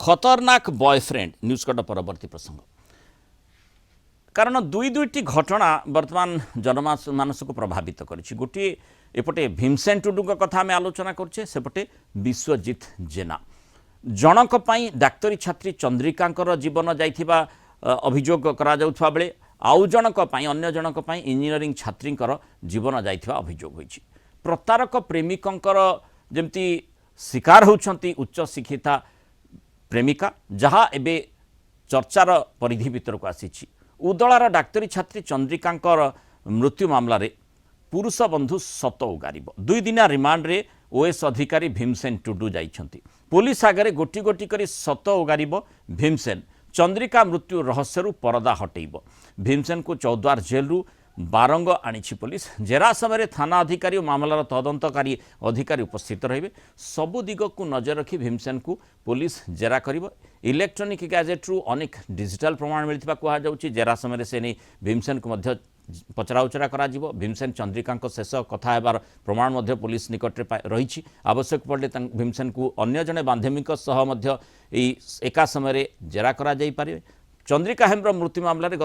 खतरनाक boyfriend news cut परवर्ती प्रसंग कारण दुईटी घटना वर्तमान जनमानस को प्रभावित करिछि। गोटे एपटे भीमसेन टुडू कथा आम आलोचना करछे, सेपटे विश्वजीत जेना जनक पई डाक्तरी छात्री चंद्रिका जीवन जाइथिबा अभियोग करा जाउथबा बेले आउ जनक पई अन्य जनक पई इंजीनियरिंग छात्री जीवन जाइथिबा अभियोग होइछि। प्रतारक प्रेमिकंकर जेमती शिकार होउछंती उच्च शिक्षिता प्रेमिका जहाँ एबे चर्चार परिधि भीतर को आसीछि। उदलार डाक्तरी छात्री चंद्रिका मृत्यु मामलें पुरुष बंधु सत उगारिब। 2 दिना रिमांड रे ओएस अधिकारी भीमसेन टुडू जाइछंती। पुलिस आगे गोटी गोटी करी सत उगारिब भीमसेन। चंद्रिका मृत्यु रहस्यरू परदा हटेइब। भीमसेन को चौद्वार जेलरू बारंग आनिछि पुलिस। जेरा समय थाना अधिकारी और मामलार तदंतकारी अधिकारी उपस्थित रहिबे। सबु दिग को नजर रखी भीमसेन को पुलिस जेरा करिब। इलेक्ट्रोनिक गैजेट्रु अनेक डिजिटल प्रमाण मिलता कहुच्छी। जेरा समय से नहीं भीमसेन को मध्य पचरा उचरा करा जिवो। भीमसेन चंद्रिका शेष कथा हेबार प्रमाण मध्य पुलिस निकट रही। आवश्यक पड़े भीमसेन को अन्य जने बांधवीक सह मध्य एका समय जेरा करा जाई पारे। चंद्रिका हेम्र मृत्यु मामलें गत